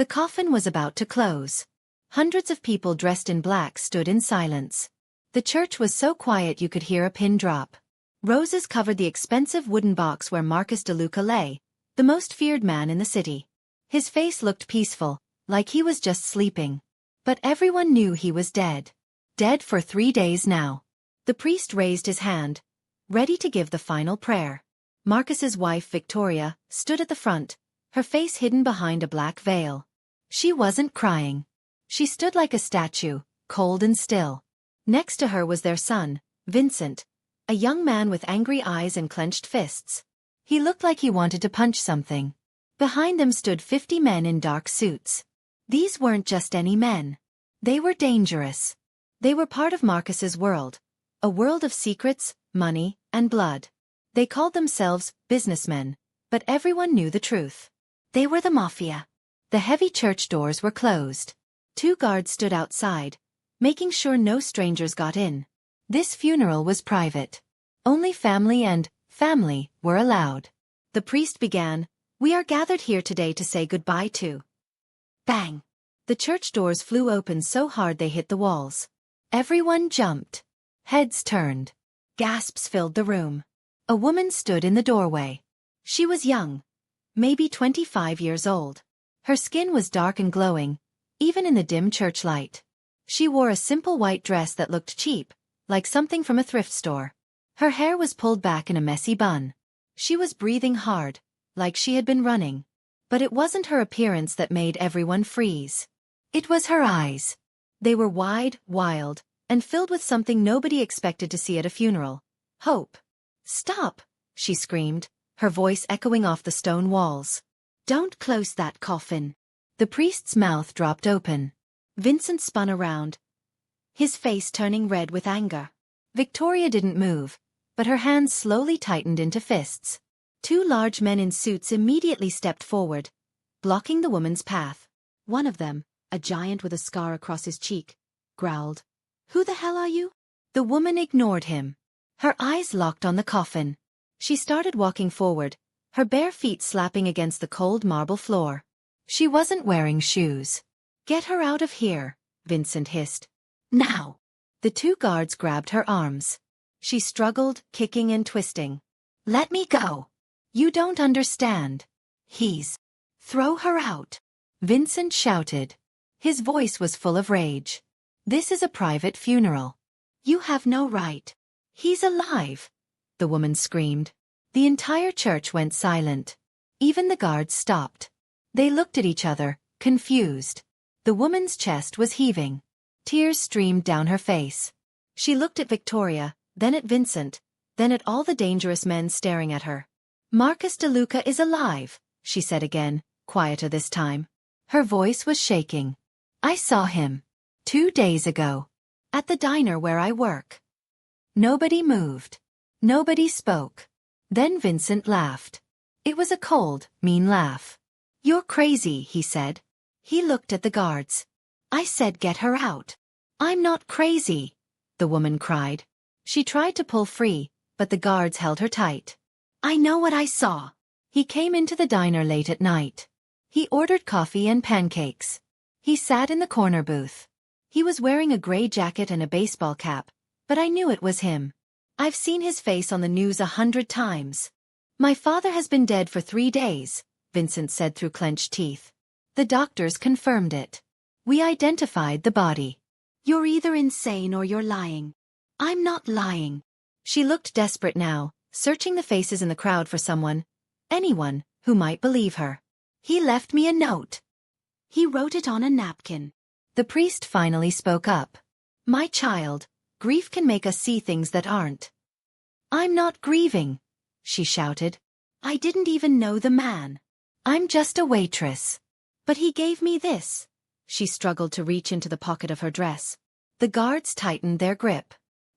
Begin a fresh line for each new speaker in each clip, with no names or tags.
The coffin was about to close. Hundreds of people dressed in black stood in silence. The church was so quiet you could hear a pin drop. Roses covered the expensive wooden box where Marcus DeLuca lay, the most feared man in the city. His face looked peaceful, like he was just sleeping. But everyone knew he was dead. Dead for 3 days now. The priest raised his hand, ready to give the final prayer. Marcus's wife Victoria stood at the front, her face hidden behind a black veil. She wasn't crying. She stood like a statue, cold and still. Next to her was their son, Vincent, a young man with angry eyes and clenched fists. He looked like he wanted to punch something. Behind them stood 50 men in dark suits. These weren't just any men. They were dangerous. They were part of Marcus's world, a world of secrets, money, and blood. They called themselves businessmen, but everyone knew the truth. They were the Mafia. The heavy church doors were closed. 2 guards stood outside, making sure no strangers got in. This funeral was private. Only family and family were allowed. The priest began, "We are gathered here today to say goodbye to..." Bang! The church doors flew open so hard they hit the walls. Everyone jumped. Heads turned. Gasps filled the room. A woman stood in the doorway. She was young, maybe 25 years old. Her skin was dark and glowing, even in the dim church light. She wore a simple white dress that looked cheap, like something from a thrift store. Her hair was pulled back in a messy bun. She was breathing hard, like she had been running. But it wasn't her appearance that made everyone freeze. It was her eyes. They were wide, wild, and filled with something nobody expected to see at a funeral. Hope. "Stop!" she screamed, her voice echoing off the stone walls. "Don't close that coffin." The priest's mouth dropped open. Vincent spun around, his face turning red with anger. Victoria didn't move, but her hands slowly tightened into fists. 2 large men in suits immediately stepped forward, blocking the woman's path. One of them, a giant with a scar across his cheek, growled, "Who the hell are you?" The woman ignored him. Her eyes locked on the coffin. She started walking forward, her bare feet slapping against the cold marble floor. She wasn't wearing shoes. "Get her out of here," Vincent hissed. "Now!" The 2 guards grabbed her arms. She struggled, kicking and twisting. "Let me go." "You don't understand. He's..." "Throw her out," Vincent shouted. His voice was full of rage. "This is a private funeral. You have no right." "He's alive," the woman screamed. The entire church went silent. Even the guards stopped. They looked at each other, confused. The woman's chest was heaving. Tears streamed down her face. She looked at Victoria, then at Vincent, then at all the dangerous men staring at her. "Marcus DeLuca is alive," she said again, quieter this time. Her voice was shaking. "I saw him 2 days ago. At the diner where I work." Nobody moved. Nobody spoke. Then Vincent laughed. It was a cold, mean laugh. "You're crazy," he said. He looked at the guards. "I said get her out." "I'm not crazy," the woman cried. She tried to pull free, but the guards held her tight. "I know what I saw." He came into the diner late at night. He ordered coffee and pancakes. He sat in the corner booth. He was wearing a gray jacket and a baseball cap, but I knew it was him. I've seen his face on the news 100 times. "My father has been dead for 3 days, Vincent said through clenched teeth. The doctors confirmed it. "We identified the body." "You're either insane or you're lying." "I'm not lying." She looked desperate now, searching the faces in the crowd for someone, anyone, who might believe her. "He left me a note. He wrote it on a napkin." The priest finally spoke up. "My child, grief can make us see things that aren't." "I'm not grieving," she shouted. "I didn't even know the man. I'm just a waitress." "But he gave me this." She struggled to reach into the pocket of her dress. The guards tightened their grip.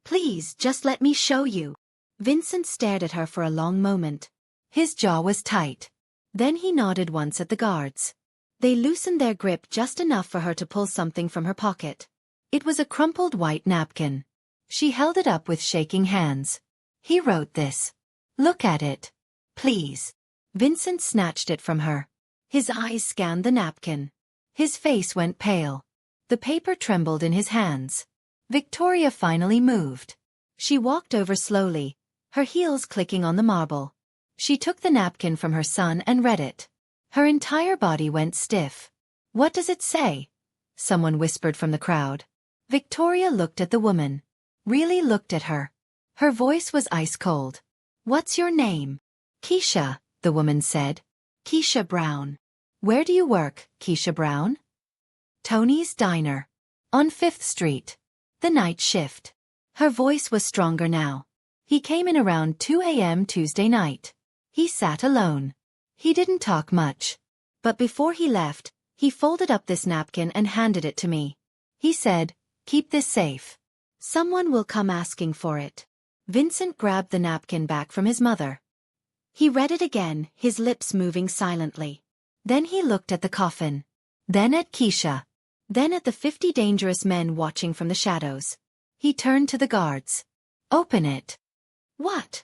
"Please, just let me show you." Vincent stared at her for a long moment. His jaw was tight. Then he nodded once at the guards. They loosened their grip just enough for her to pull something from her pocket. It was a crumpled white napkin. She held it up with shaking hands. "He wrote this. Look at it. Please." Vincent snatched it from her. His eyes scanned the napkin. His face went pale. The paper trembled in his hands. Victoria finally moved. She walked over slowly, her heels clicking on the marble. She took the napkin from her son and read it. Her entire body went stiff. "What does it say?" someone whispered from the crowd. Victoria looked at the woman. Really looked at her. Her voice was ice cold. "What's your name?" "Keisha," the woman said. "Keisha Brown." "Where do you work, Keisha Brown?" "Tony's Diner. On 5th Street. The night shift." Her voice was stronger now. "He came in around 2 a.m. Tuesday night. He sat alone. He didn't talk much. But before he left, he folded up this napkin and handed it to me. He said, 'Keep this safe. Someone will come asking for it.'" Vincent grabbed the napkin back from his mother. He read it again, his lips moving silently. Then he looked at the coffin. Then at Keisha. Then at the 50 dangerous men watching from the shadows. He turned to the guards. "Open it." "What?"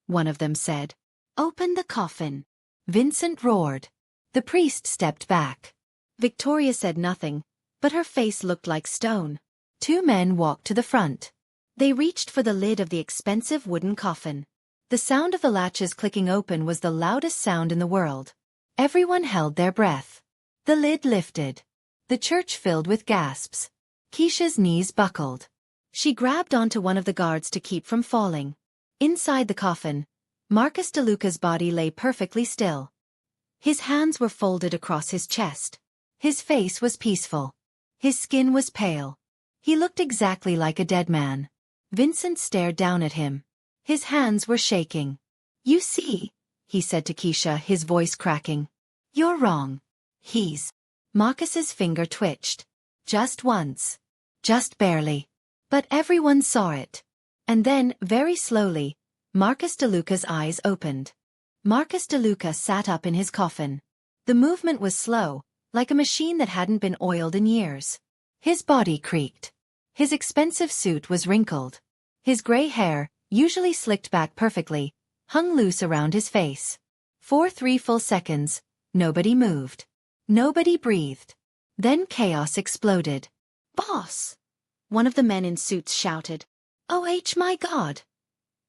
one of them said. "Open the coffin." Vincent roared. The priest stepped back. Victoria said nothing, but her face looked like stone. 2 men walked to the front. They reached for the lid of the expensive wooden coffin. The sound of the latches clicking open was the loudest sound in the world. Everyone held their breath. The lid lifted. The church filled with gasps. Keisha's knees buckled. She grabbed onto one of the guards to keep from falling. Inside the coffin, Marcus DeLuca's body lay perfectly still. His hands were folded across his chest. His face was peaceful. His skin was pale. He looked exactly like a dead man. Vincent stared down at him. His hands were shaking. "You see," he said to Keisha, his voice cracking. "You're wrong. He's..." Marcus's finger twitched. Just once. Just barely. But everyone saw it. And then, very slowly, Marcus DeLuca's eyes opened. Marcus DeLuca sat up in his coffin. The movement was slow, like a machine that hadn't been oiled in years. His body creaked. His expensive suit was wrinkled. His gray hair, usually slicked back perfectly, hung loose around his face. For 3 full seconds, nobody moved. Nobody breathed. Then chaos exploded. "Boss!" one of the men in suits shouted. "Oh my God!"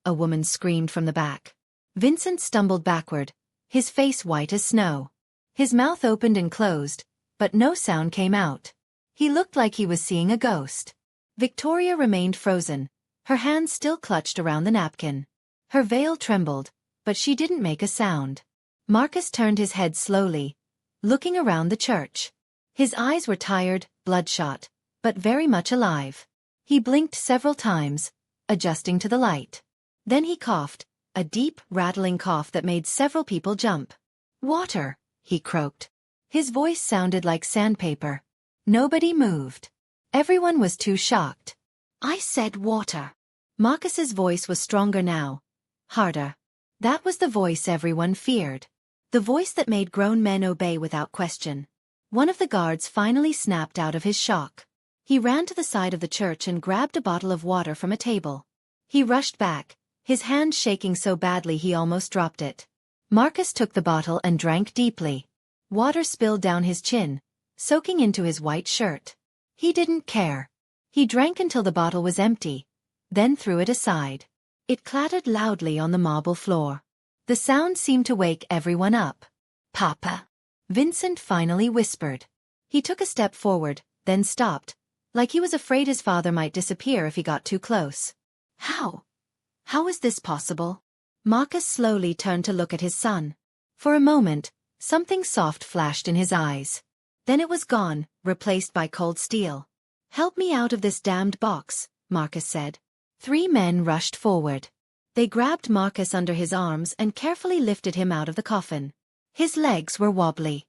a woman screamed from the back. Vincent stumbled backward, his face white as snow. His mouth opened and closed, but no sound came out. He looked like he was seeing a ghost. Victoria remained frozen, her hands still clutched around the napkin. Her veil trembled, but she didn't make a sound. Marcus turned his head slowly, looking around the church. His eyes were tired, bloodshot, but very much alive. He blinked several times, adjusting to the light. Then he coughed, a deep, rattling cough that made several people jump. "Water," he croaked. His voice sounded like sandpaper. Nobody moved. Everyone was too shocked. "I said water." Marcus's voice was stronger now. Harder. That was the voice everyone feared. The voice that made grown men obey without question. One of the guards finally snapped out of his shock. He ran to the side of the church and grabbed a bottle of water from a table. He rushed back, his hand shaking so badly he almost dropped it. Marcus took the bottle and drank deeply. Water spilled down his chin, soaking into his white shirt. He didn't care. He drank until the bottle was empty, then threw it aside. It clattered loudly on the marble floor. The sound seemed to wake everyone up. "Papa," Vincent finally whispered. He took a step forward, then stopped, like he was afraid his father might disappear if he got too close. How is this possible?" Marcus slowly turned to look at his son. For a moment, something soft flashed in his eyes. Then it was gone, replaced by cold steel. "Help me out of this damned box," Marcus said. 3 men rushed forward. They grabbed Marcus under his arms and carefully lifted him out of the coffin. His legs were wobbly.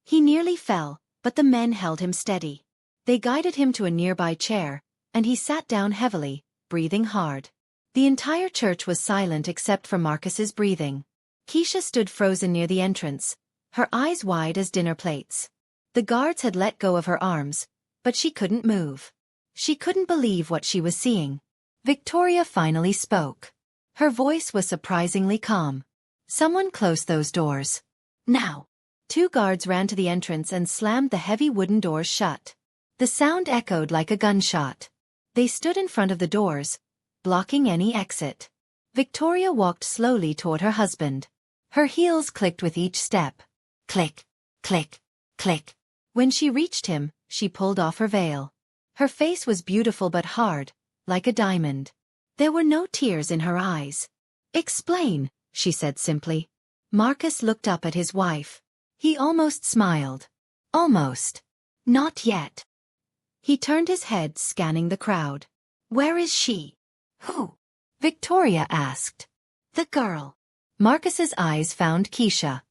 He nearly fell, but the men held him steady. They guided him to a nearby chair, and he sat down heavily, breathing hard. The entire church was silent except for Marcus's breathing. Keisha stood frozen near the entrance, her eyes wide as dinner plates. The guards had let go of her arms, but she couldn't move. She couldn't believe what she was seeing. Victoria finally spoke. Her voice was surprisingly calm. "Someone close those doors. Now." Two guards ran to the entrance and slammed the heavy wooden doors shut. The sound echoed like a gunshot. They stood in front of the doors, blocking any exit. Victoria walked slowly toward her husband. Her heels clicked with each step. Click, click, click. When she reached him, she pulled off her veil. Her face was beautiful but hard, like a diamond. There were no tears in her eyes. "Explain," she said simply. Marcus looked up at his wife. He almost smiled. Almost. Not yet. He turned his head, scanning the crowd. "Where is she?" "Who?" Victoria asked. "The girl." Marcus's eyes found Keisha.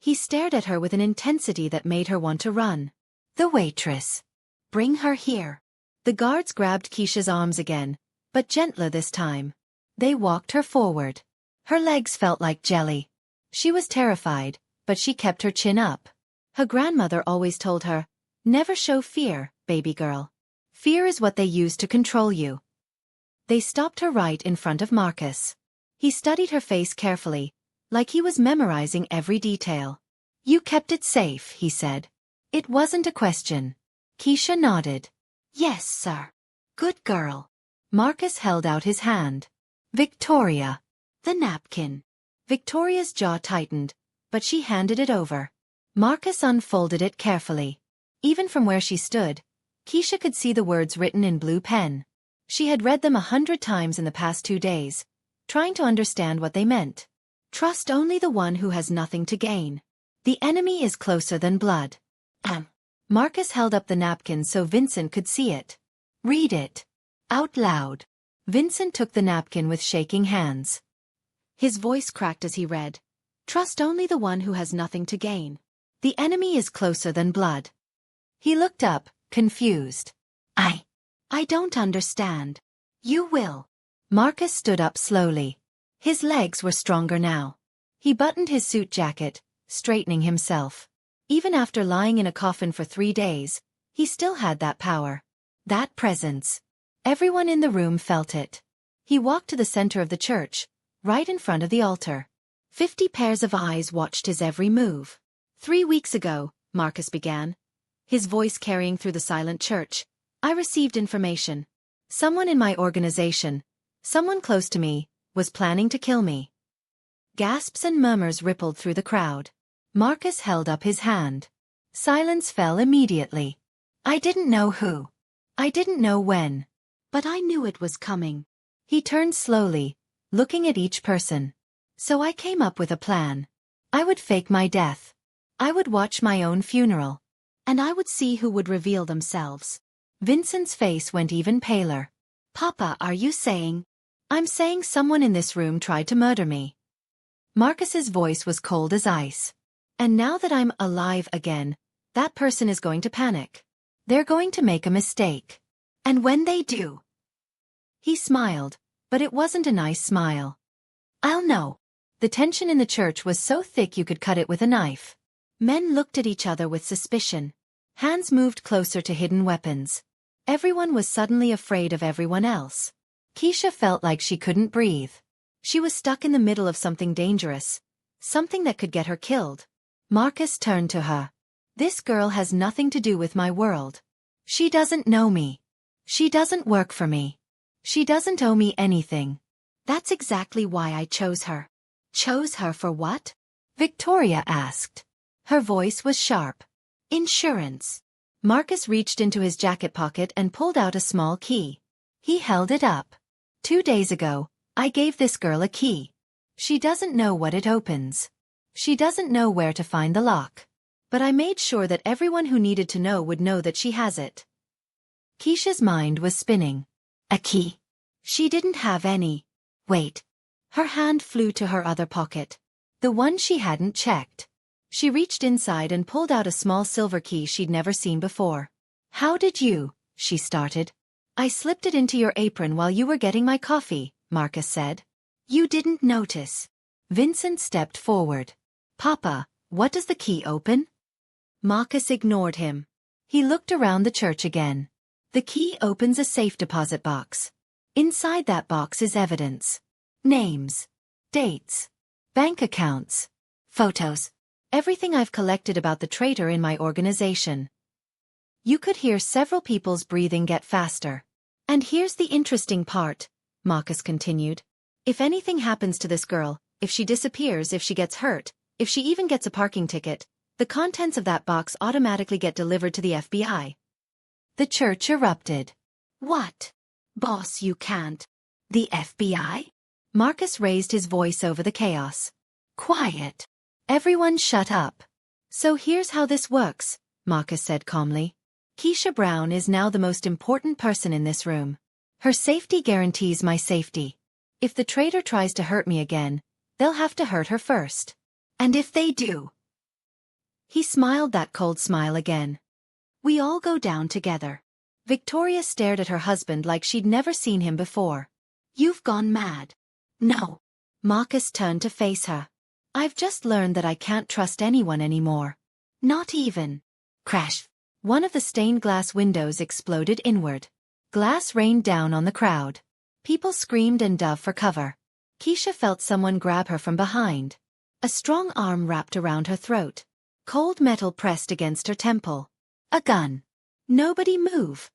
He stared at her with an intensity that made her want to run. "The waitress. Bring her here." The guards grabbed Keisha's arms again, but gentler this time. They walked her forward. Her legs felt like jelly. She was terrified, but she kept her chin up. Her grandmother always told her, "Never show fear, baby girl. Fear is what they use to control you." They stopped her right in front of Marcus. He studied her face carefully, like he was memorizing every detail. "You kept it safe," he said. "It wasn't a question." Keisha nodded. "Yes, sir. Good girl." Marcus held out his hand. "Victoria." "The napkin." Victoria's jaw tightened, but she handed it over. Marcus unfolded it carefully. Even from where she stood, Keisha could see the words written in blue pen. She had read them 100 times in the past 2 days, trying to understand what they meant. "Trust only the one who has nothing to gain. The enemy is closer than blood." Marcus held up the napkin so Vincent could see it. "Read it. Out loud." Vincent took the napkin with shaking hands. His voice cracked as he read, "Trust only the one who has nothing to gain. The enemy is closer than blood." He looked up, confused. I don't understand." "You will." Marcus stood up slowly. His legs were stronger now. He buttoned his suit jacket, straightening himself. Even after lying in a coffin for 3 days, he still had that power. That presence. Everyone in the room felt it. He walked to the center of the church, right in front of the altar. 50 pairs of eyes watched his every move. "3 weeks ago," Marcus began, his voice carrying through the silent church, "I received information. Someone in my organization, someone close to me, was planning to kill me." Gasps and murmurs rippled through the crowd. Marcus held up his hand. Silence fell immediately. "I didn't know who. I didn't know when. But I knew it was coming." He turned slowly, looking at each person. "So I came up with a plan. I would fake my death. I would watch my own funeral. And I would see who would reveal themselves." Vincent's face went even paler. "Papa, are you saying?" "I'm saying someone in this room tried to murder me." Marcus's voice was cold as ice. "And now that I'm alive again, that person is going to panic. They're going to make a mistake. And when they do..." He smiled, but it wasn't a nice smile. "I'll know." The tension in the church was so thick you could cut it with a knife. Men looked at each other with suspicion. Hands moved closer to hidden weapons. Everyone was suddenly afraid of everyone else. Keisha felt like she couldn't breathe. She was stuck in the middle of something dangerous, something that could get her killed. Marcus turned to her. "This girl has nothing to do with my world. She doesn't know me. She doesn't work for me. She doesn't owe me anything. That's exactly why I chose her." "Chose her for what?" Victoria asked. Her voice was sharp. "Insurance." Marcus reached into his jacket pocket and pulled out a small key. He held it up. 2 days ago, I gave this girl a key. She doesn't know what it opens. She doesn't know where to find the lock. But I made sure that everyone who needed to know would know that she has it." Keisha's mind was spinning. A key? She didn't have any. Wait. Her hand flew to her other pocket. The one she hadn't checked. She reached inside and pulled out a small silver key she'd never seen before. "How did you?" she started. "I slipped it into your apron while you were getting my coffee," Marcus said. "You didn't notice." Vincent stepped forward. "Papa, what does the key open?" Marcus ignored him. He looked around the church again. "The key opens a safe deposit box. Inside that box is evidence. Names. Dates. Bank accounts. Photos. Everything I've collected about the traitor in my organization. You could hear several people's breathing get faster. And here's the interesting part, Marcus continued. If anything happens to this girl, if she disappears, if she gets hurt, if she even gets a parking ticket, the contents of that box automatically get delivered to the FBI. The church erupted. What? Boss, you can't. The FBI? Marcus raised his voice over the chaos. Quiet. Everyone shut up. So here's how this works, Marcus said calmly. Keisha Brown is now the most important person in this room. Her safety guarantees my safety. If the traitor tries to hurt me again, they'll have to hurt her first. And if they do... He smiled that cold smile again. We all go down together. Victoria stared at her husband like she'd never seen him before. You've gone mad. No. Marcus turned to face her. I've just learned that I can't trust anyone anymore. Not even. Crash. One of the stained glass windows exploded inward. Glass rained down on the crowd. People screamed and dove for cover. Keisha felt someone grab her from behind. A strong arm wrapped around her throat. Cold metal pressed against her temple. A gun. Nobody move,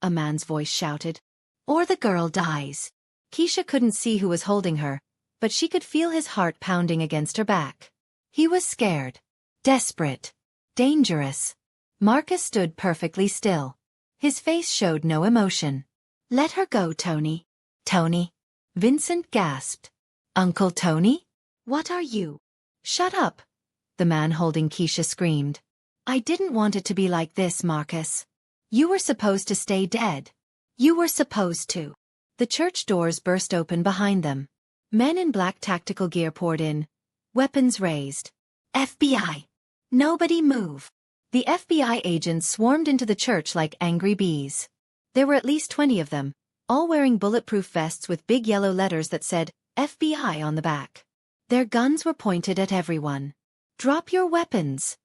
a man's voice shouted. Or the girl dies. Keisha couldn't see who was holding her, but she could feel his heart pounding against her back. He was scared. Desperate. Dangerous. Marcus stood perfectly still. His face showed no emotion. Let her go, Tony. Tony? Vincent gasped. Uncle Tony? What are you? Shut up, the man holding Keisha screamed. I didn't want it to be like this, Marcus. You were supposed to stay dead. You were supposed to. The church doors burst open behind them. Men in black tactical gear poured in, weapons raised. FBI! Nobody move! The FBI agents swarmed into the church like angry bees. There were at least 20 of them, all wearing bulletproof vests with big yellow letters that said, FBI on the back. Their guns were pointed at everyone. Drop your weapons,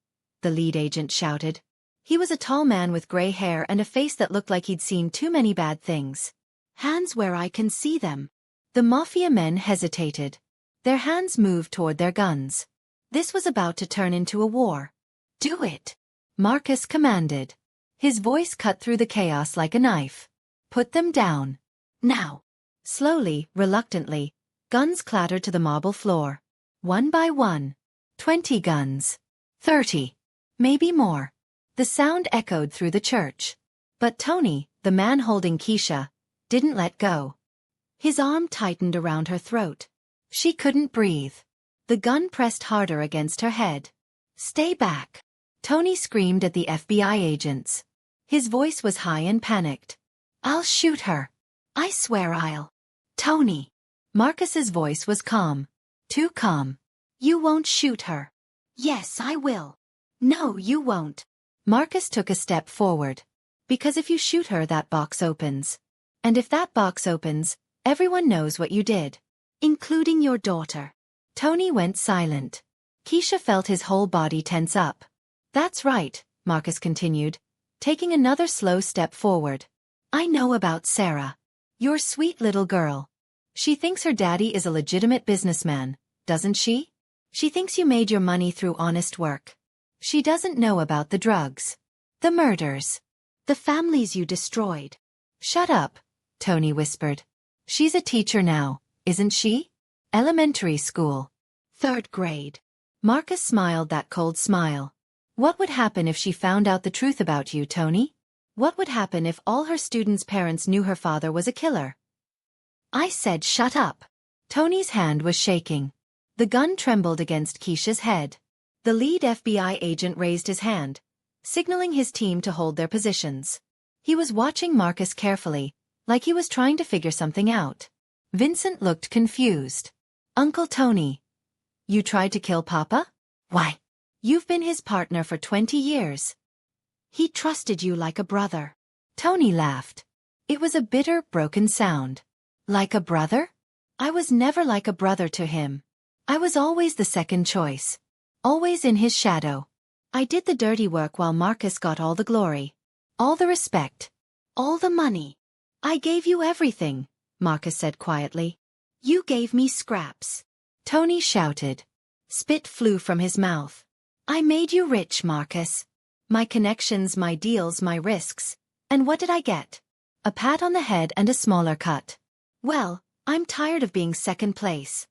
the lead agent shouted. He was a tall man with gray hair and a face that looked like he'd seen too many bad things. Hands where I can see them. The Mafia men hesitated. Their hands moved toward their guns. This was about to turn into a war. Do it, Marcus commanded. His voice cut through the chaos like a knife. Put them down. Now. Slowly, reluctantly, guns clattered to the marble floor. One by one. 20 guns. 30. Maybe more. The sound echoed through the church. But Tony, the man holding Keisha, didn't let go. His arm tightened around her throat. She couldn't breathe. The gun pressed harder against her head. Stay back. Tony screamed at the FBI agents. His voice was high and panicked. I'll shoot her. I swear I'll. Tony. Marcus's voice was calm. Too calm. You won't shoot her. Yes, I will. No, you won't. Marcus took a step forward. Because if you shoot her, that box opens. And if that box opens, everyone knows what you did. Including your daughter. Tony went silent. Keisha felt his whole body tense up. That's right, Marcus continued, taking another slow step forward. I know about Sarah. Your sweet little girl. She thinks her daddy is a legitimate businessman, doesn't she? She thinks you made your money through honest work. She doesn't know about the drugs. The murders. The families you destroyed. Shut up, Tony whispered. She's a teacher now, isn't she? Elementary school. 3rd grade. Marcus smiled that cold smile. What would happen if she found out the truth about you, Tony? What would happen if all her students' parents knew her father was a killer? I said shut up. Tony's hand was shaking. The gun trembled against Keisha's head. The lead FBI agent raised his hand, signaling his team to hold their positions. He was watching Marcus carefully, like he was trying to figure something out. Vincent looked confused. Uncle Tony. You tried to kill Papa? Why? You've been his partner for 20 years. He trusted you like a brother. Tony laughed. It was a bitter, broken sound. Like a brother? I was never like a brother to him. I was always the second choice. Always in his shadow. I did the dirty work while Marcus got all the glory. All the respect. All the money. I gave you everything, Marcus said quietly. You gave me scraps. Tony shouted. Spit flew from his mouth. I made you rich, Marcus. My connections, my deals, my risks. And what did I get? A pat on the head and a smaller cut. Well, I'm tired of being second place.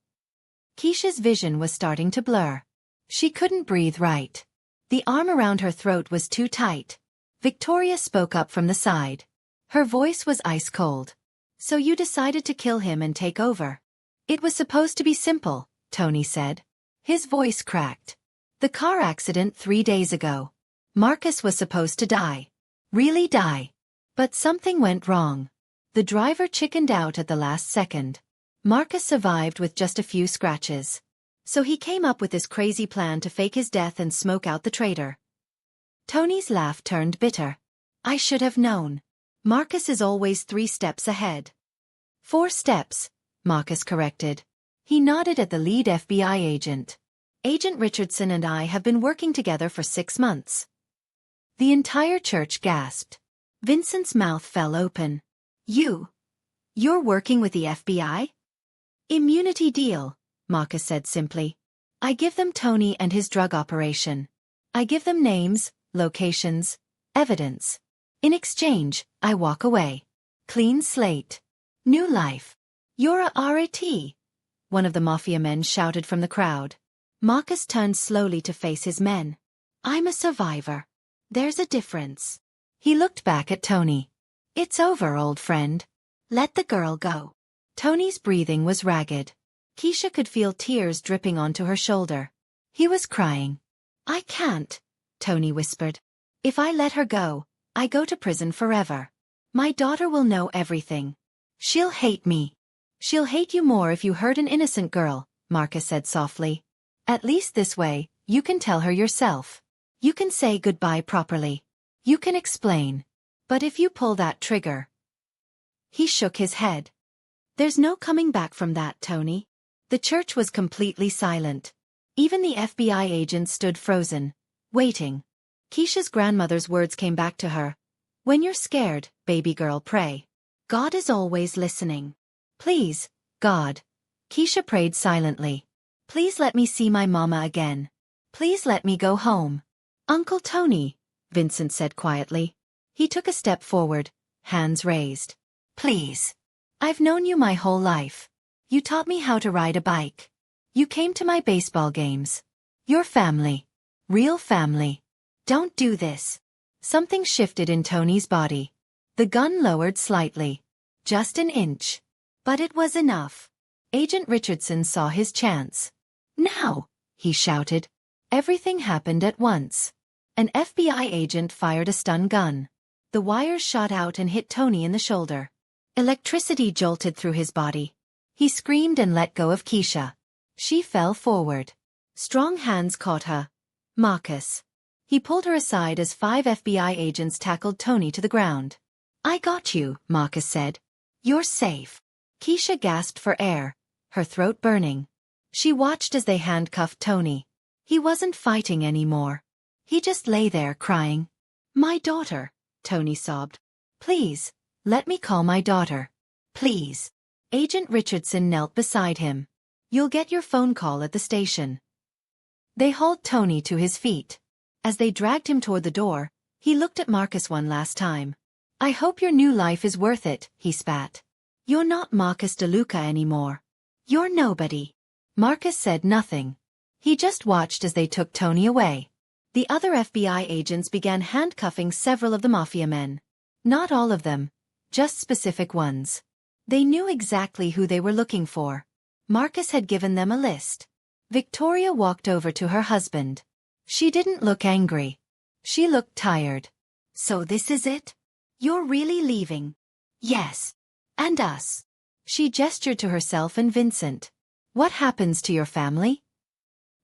Keisha's vision was starting to blur. She couldn't breathe right. The arm around her throat was too tight. Victoria spoke up from the side. Her voice was ice cold. So you decided to kill him and take over. It was supposed to be simple, Tony said. His voice cracked. The car accident 3 days ago. Marcus was supposed to die. Really die. But something went wrong. The driver chickened out at the last second. Marcus survived with just a few scratches. So he came up with this crazy plan to fake his death and smoke out the traitor. Tony's laugh turned bitter. I should have known. Marcus is always 3 steps ahead. 4 steps, Marcus corrected. He nodded at the lead FBI agent. Agent Richardson and I have been working together for 6 months. The entire church gasped. Vincent's mouth fell open. You're working with the FBI? Immunity deal, Marcus said simply. I give them Tony and his drug operation. I give them names, locations, evidence. In exchange, I walk away. Clean slate. New life. You're a RAT, one of the Mafia men shouted from the crowd. Marcus turned slowly to face his men. I'm a survivor. There's a difference. He looked back at Tony. It's over, old friend. Let the girl go. Tony's breathing was ragged. Keisha could feel tears dripping onto her shoulder. He was crying. I can't, Tony whispered. If I let her go, I go to prison forever. My daughter will know everything. She'll hate me. She'll hate you more if you hurt an innocent girl, Marcus said softly. At least this way, you can tell her yourself. You can say goodbye properly. You can explain. But if you pull that trigger... He shook his head. There's no coming back from that, Tony. The church was completely silent. Even the FBI agents stood frozen, waiting. Keisha's grandmother's words came back to her. When you're scared, baby girl, pray. God is always listening. Please, God. Keisha prayed silently. Please let me see my mama again. Please let me go home. Uncle Tony, Vincent said quietly. He took a step forward, hands raised. Please. I've known you my whole life. You taught me how to ride a bike. You came to my baseball games. You're family. Real family. Don't do this. Something shifted in Tony's body. The gun lowered slightly. Just an inch. But it was enough. Agent Richardson saw his chance. Now, he shouted. Everything happened at once. An FBI agent fired a stun gun. The wires shot out and hit Tony in the shoulder. Electricity jolted through his body. He screamed and let go of Keisha. She fell forward. Strong hands caught her. Marcus. He pulled her aside as 5 FBI agents tackled Tony to the ground. I got you, Marcus said. You're safe. Keisha gasped for air, her throat burning. She watched as they handcuffed Tony. He wasn't fighting anymore. He just lay there crying. My daughter, Tony sobbed. Please, let me call my daughter. Please. Agent Richardson knelt beside him. You'll get your phone call at the station. They hauled Tony to his feet. As they dragged him toward the door, he looked at Marcus one last time. I hope your new life is worth it, he spat. You're not Marcus DeLuca anymore. You're nobody. Marcus said nothing. He just watched as they took Tony away. The other FBI agents began handcuffing several of the Mafia men. Not all of them, just specific ones. They knew exactly who they were looking for. Marcus had given them a list. Victoria walked over to her husband. She didn't look angry. She looked tired. So this is it? You're really leaving? Yes. And us. She gestured to herself and Vincent. What happens to your family?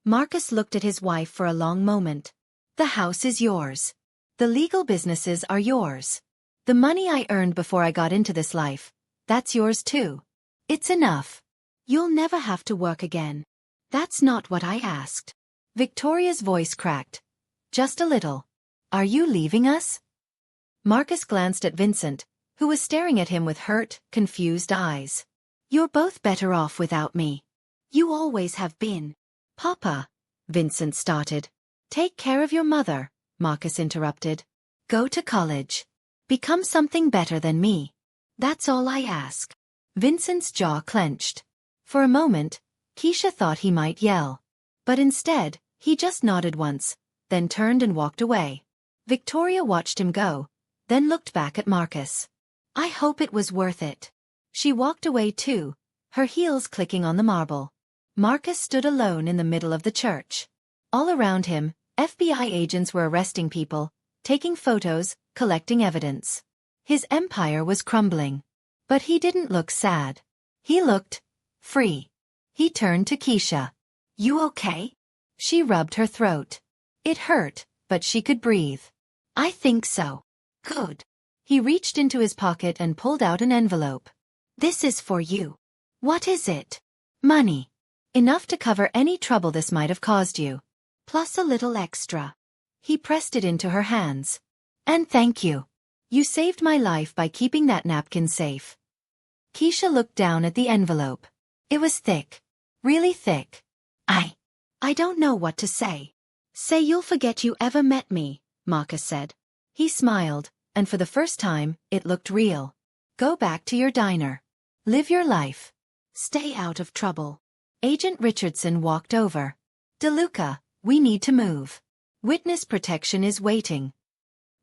Marcus looked at his wife for a long moment. The house is yours. The legal businesses are yours. The money I earned before I got into this life, that's yours too. It's enough. You'll never have to work again. That's not what I asked. Victoria's voice cracked. Just a little. Are you leaving us? Marcus glanced at Vincent, who was staring at him with hurt, confused eyes. You're both better off without me. You always have been. Papa, Vincent started. Take care of your mother, Marcus interrupted. Go to college. Become something better than me. That's all I ask. Vincent's jaw clenched. For a moment, Keisha thought he might yell. But instead, he just nodded once, then turned and walked away. Victoria watched him go, then looked back at Marcus. I hope it was worth it. She walked away too, her heels clicking on the marble. Marcus stood alone in the middle of the church. All around him, FBI agents were arresting people, taking photos, collecting evidence. His empire was crumbling. But he didn't look sad. He looked free. He turned to Keisha. You okay? She rubbed her throat. It hurt, but she could breathe. I think so. Good. He reached into his pocket and pulled out an envelope. This is for you. What is it? Money. Enough to cover any trouble this might have caused you. Plus a little extra. He pressed it into her hands. And thank you. You saved my life by keeping that napkin safe. Keisha looked down at the envelope. It was thick. Really thick. I don't know what to say. Say you'll forget you ever met me, Marcus said. He smiled, and for the first time, it looked real. Go back to your diner. Live your life. Stay out of trouble. Agent Richardson walked over. DeLuca, we need to move. Witness protection is waiting.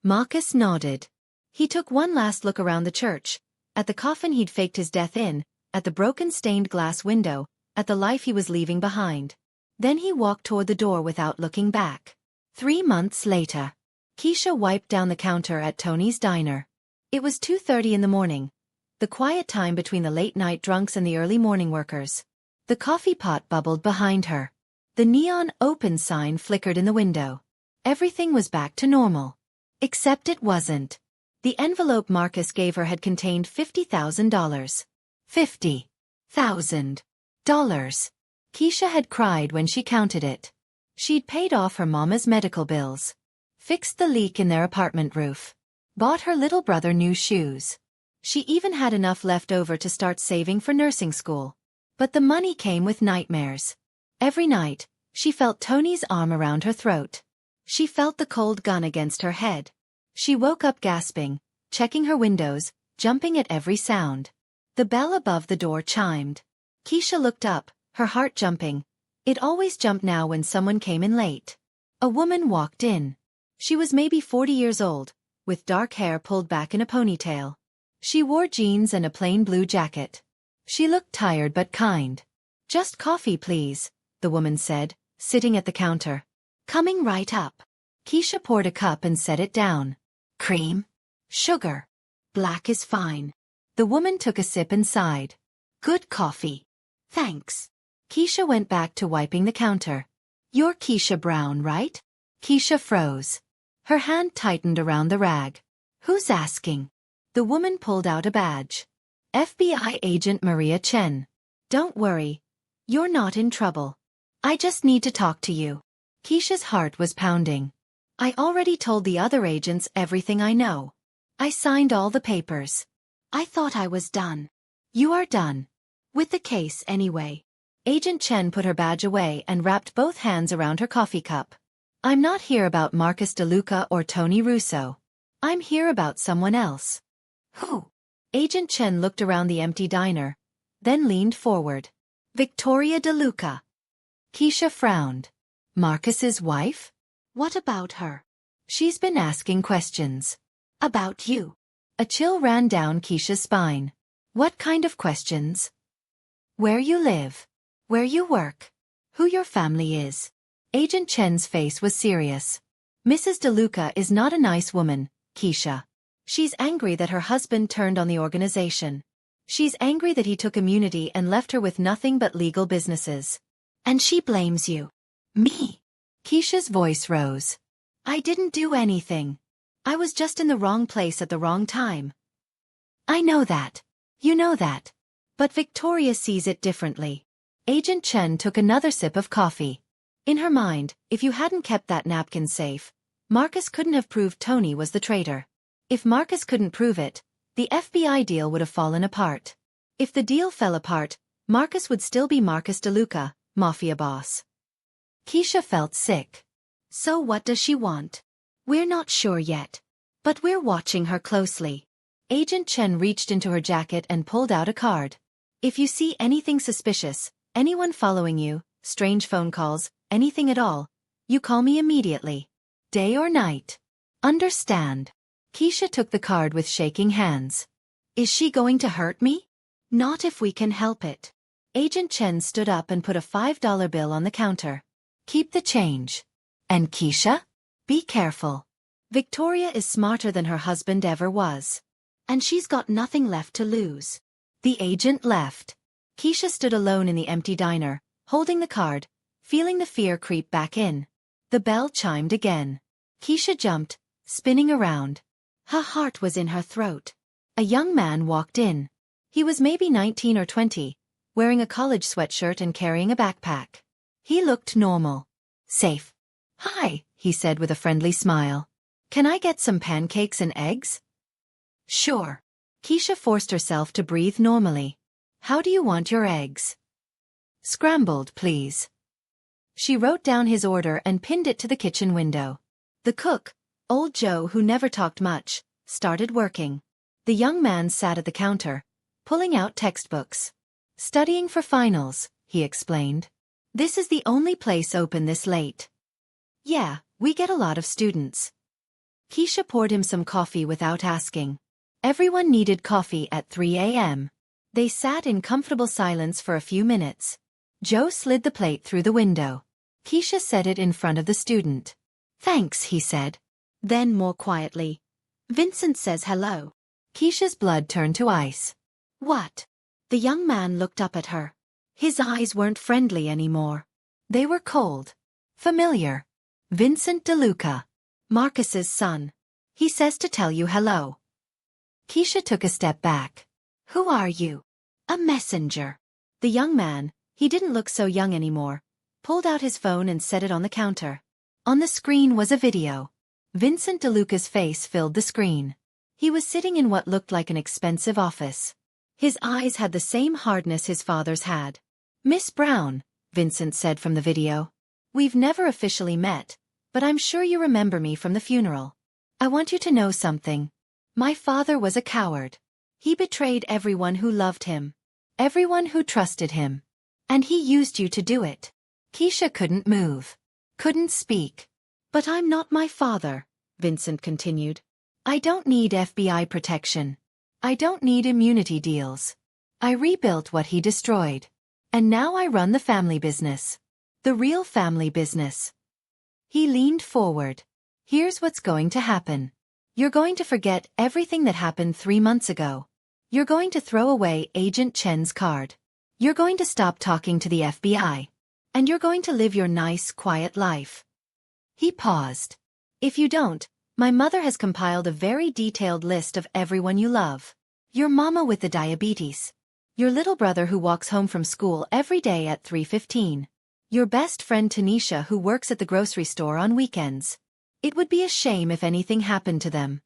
Marcus nodded. He took one last look around the church, at the coffin he'd faked his death in, at the broken stained glass window, at the life he was leaving behind. Then he walked toward the door without looking back. 3 months later. Keisha wiped down the counter at Tony's diner. It was 2:30 in the morning, the quiet time between the late-night drunks and the early morning workers. The coffee pot bubbled behind her. The neon open sign flickered in the window. Everything was back to normal. Except it wasn't. The envelope Marcus gave her had contained $50,000. $50,000. Keisha had cried when she counted it. She'd paid off her mama's medical bills, fixed the leak in their apartment roof, bought her little brother new shoes. She even had enough left over to start saving for nursing school. But the money came with nightmares. Every night, she felt Tony's arm around her throat. She felt the cold gun against her head. She woke up gasping, checking her windows, jumping at every sound. The bell above the door chimed. Keisha looked up, her heart jumping. It always jumped now when someone came in late. A woman walked in. She was maybe 40 years old, with dark hair pulled back in a ponytail. She wore jeans and a plain blue jacket. She looked tired but kind. Just coffee, please, the woman said, sitting at the counter. Coming right up. Keisha poured a cup and set it down. Cream? Sugar? Black is fine. The woman took a sip and sighed. Good coffee. Thanks. Keisha went back to wiping the counter. You're Keisha Brown, right? Keisha froze. Her hand tightened around the rag. Who's asking? The woman pulled out a badge. FBI Agent Maria Chen. Don't worry. You're not in trouble. I just need to talk to you. Keisha's heart was pounding. I already told the other agents everything I know. I signed all the papers. I thought I was done. You are done. With the case anyway. Agent Chen put her badge away and wrapped both hands around her coffee cup. I'm not here about Marcus DeLuca or Tony Russo. I'm here about someone else. Who? Agent Chen looked around the empty diner, then leaned forward. Victoria DeLuca. Keisha frowned. Marcus's wife? What about her? She's been asking questions. About you. A chill ran down Keisha's spine. What kind of questions? Where you live. Where you work. Who your family is. Agent Chen's face was serious. Mrs. DeLuca is not a nice woman, Keisha. She's angry that her husband turned on the organization. She's angry that he took immunity and left her with nothing but legal businesses. And she blames you. Me. Keisha's voice rose. I didn't do anything. I was just in the wrong place at the wrong time. I know that. You know that. But Victoria sees it differently. Agent Chen took another sip of coffee. In her mind, if you hadn't kept that napkin safe, Marcus couldn't have proved Tony was the traitor. If Marcus couldn't prove it, the FBI deal would have fallen apart. If the deal fell apart, Marcus would still be Marcus DeLuca, Mafia boss. Keisha felt sick. So what does she want? We're not sure yet. But we're watching her closely. Agent Chen reached into her jacket and pulled out a card. If you see anything suspicious, anyone following you, strange phone calls, anything at all, you call me immediately. Day or night. Understand? Keisha took the card with shaking hands. Is she going to hurt me? Not if we can help it. Agent Chen stood up and put a $5 bill on the counter. Keep the change. And Keisha? Be careful. Victoria is smarter than her husband ever was. And she's got nothing left to lose. The agent left. Keisha stood alone in the empty diner, holding the card, feeling the fear creep back in. The bell chimed again. Keisha jumped, spinning around. Her heart was in her throat. A young man walked in. He was maybe 19 or 20, wearing a college sweatshirt and carrying a backpack. He looked normal. Safe. Hi, he said with a friendly smile. Can I get some pancakes and eggs? Sure. Keisha forced herself to breathe normally. How do you want your eggs? Scrambled, please. She wrote down his order and pinned it to the kitchen window. The cook, old Joe who never talked much, started working. The young man sat at the counter, pulling out textbooks. Studying for finals, he explained. This is the only place open this late. Yeah, we get a lot of students. Keisha poured him some coffee without asking. Everyone needed coffee at 3 a.m. They sat in comfortable silence for a few minutes. Joe slid the plate through the window. Keisha set it in front of the student. Thanks, he said. Then more quietly. Vincent says hello. Keisha's blood turned to ice. What? The young man looked up at her. His eyes weren't friendly anymore. They were cold. Familiar. Vincent DeLuca. Marcus's son. He says to tell you hello. Keisha took a step back. Who are you? A messenger. The young man, he didn't look so young anymore, pulled out his phone and set it on the counter. On the screen was a video. Vincent DeLuca's face filled the screen. He was sitting in what looked like an expensive office. His eyes had the same hardness his father's had. Miss Brown, Vincent said from the video. We've never officially met, but I'm sure you remember me from the funeral. I want you to know something. My father was a coward. He betrayed everyone who loved him. Everyone who trusted him. And he used you to do it. Keisha couldn't move. Couldn't speak. But I'm not my father, Vincent continued. I don't need FBI protection. I don't need immunity deals. I rebuilt what he destroyed. And now I run the family business. The real family business. He leaned forward. Here's what's going to happen. You're going to forget everything that happened 3 months ago. You're going to throw away Agent Chen's card. You're going to stop talking to the FBI. And you're going to live your nice, quiet life. He paused. If you don't, my mother has compiled a very detailed list of everyone you love. Your mama with the diabetes. Your little brother who walks home from school every day at 3:15. Your best friend Tanisha who works at the grocery store on weekends. It would be a shame if anything happened to them.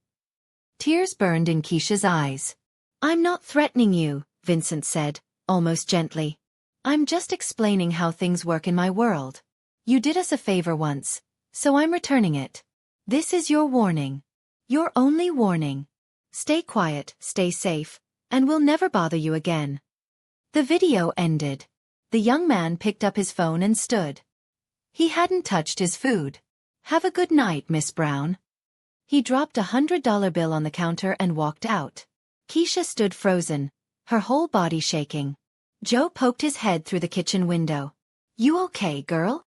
Tears burned in Keisha's eyes. I'm not threatening you, Vincent said, almost gently. I'm just explaining how things work in my world. You did us a favor once, so I'm returning it. This is your warning. Your only warning. Stay quiet, stay safe, and we'll never bother you again. The video ended. The young man picked up his phone and stood. He hadn't touched his food. Have a good night, Miss Brown. He dropped a $100 bill on the counter and walked out. Keisha stood frozen, her whole body shaking. Joe poked his head through the kitchen window. You okay, girl?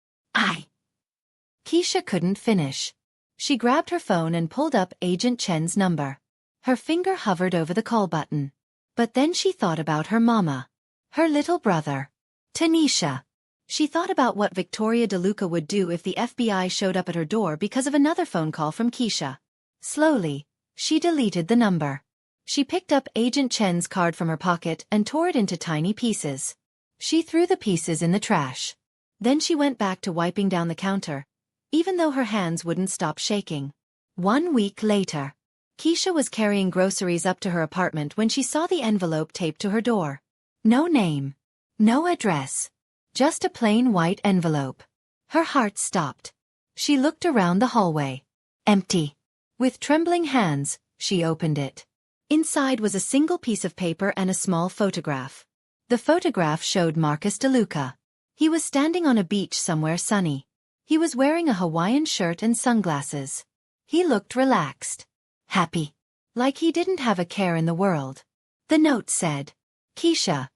Keisha couldn't finish. She grabbed her phone and pulled up Agent Chen's number. Her finger hovered over the call button. But then she thought about her mama. Her little brother. Tanisha. She thought about what Victoria DeLuca would do if the FBI showed up at her door because of another phone call from Keisha. Slowly, she deleted the number. She picked up Agent Chen's card from her pocket and tore it into tiny pieces. She threw the pieces in the trash. Then she went back to wiping down the counter, even though her hands wouldn't stop shaking. 1 week later, Keisha was carrying groceries up to her apartment when she saw the envelope taped to her door. No name. No address. Just a plain white envelope. Her heart stopped. She looked around the hallway. Empty. With trembling hands, she opened it. Inside was a single piece of paper and a small photograph. The photograph showed Marcus DeLuca. He was standing on a beach somewhere sunny. He was wearing a Hawaiian shirt and sunglasses. He looked relaxed. Happy. Like he didn't have a care in the world. The note said, Keisha,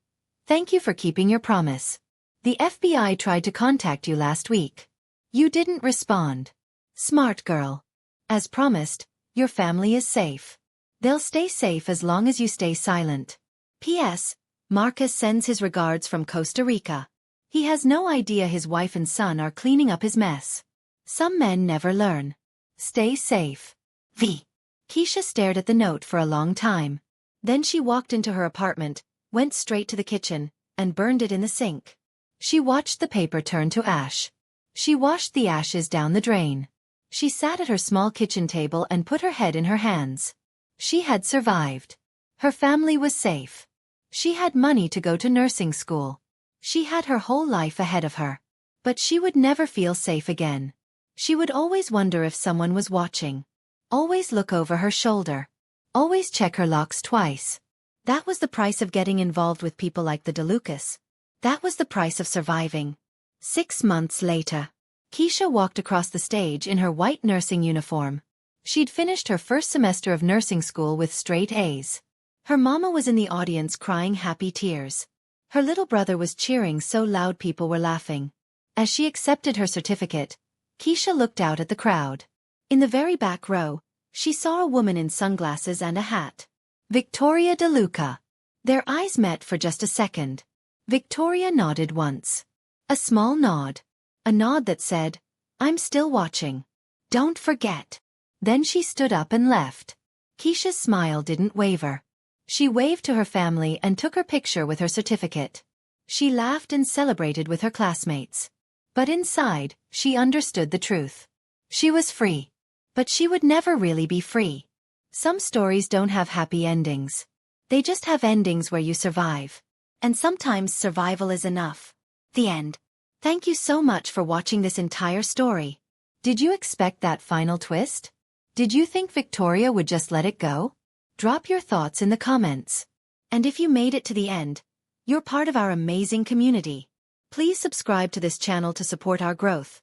thank you for keeping your promise. The FBI tried to contact you last week. You didn't respond. Smart girl. As promised, your family is safe. They'll stay safe as long as you stay silent. P.S. Marcus sends his regards from Costa Rica. He has no idea his wife and son are cleaning up his mess. Some men never learn. Stay safe. V. Keisha stared at the note for a long time. Then she walked into her apartment, went straight to the kitchen, and burned it in the sink. She watched the paper turn to ash. She washed the ashes down the drain. She sat at her small kitchen table and put her head in her hands. She had survived. Her family was safe. She had money to go to nursing school. She had her whole life ahead of her. But she would never feel safe again. She would always wonder if someone was watching. Always look over her shoulder. Always check her locks twice. That was the price of getting involved with people like the DeLucas. That was the price of surviving. 6 months later, Keisha walked across the stage in her white nursing uniform. She'd finished her first semester of nursing school with straight A's. Her mama was in the audience crying happy tears. Her little brother was cheering so loud people were laughing. As she accepted her certificate, Keisha looked out at the crowd. In the very back row, she saw a woman in sunglasses and a hat. Victoria DeLuca. Their eyes met for just a second. Victoria nodded once. A small nod. A nod that said, I'm still watching. Don't forget. Then she stood up and left. Keisha's smile didn't waver. She waved to her family and took her picture with her certificate. She laughed and celebrated with her classmates. But inside, she understood the truth. She was free. But she would never really be free. Some stories don't have happy endings. They just have endings where you survive. And sometimes survival is enough. The end. Thank you so much for watching this entire story. Did you expect that final twist? Did you think Victoria would just let it go? Drop your thoughts in the comments. And if you made it to the end, you're part of our amazing community. Please subscribe to this channel to support our growth.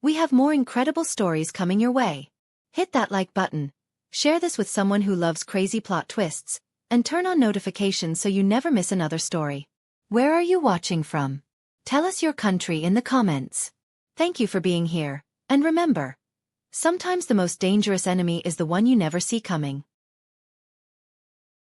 We have more incredible stories coming your way. Hit that like button, share this with someone who loves crazy plot twists, and turn on notifications so you never miss another story. Where are you watching from? Tell us your country in the comments. Thank you for being here, and remember, sometimes the most dangerous enemy is the one you never see coming.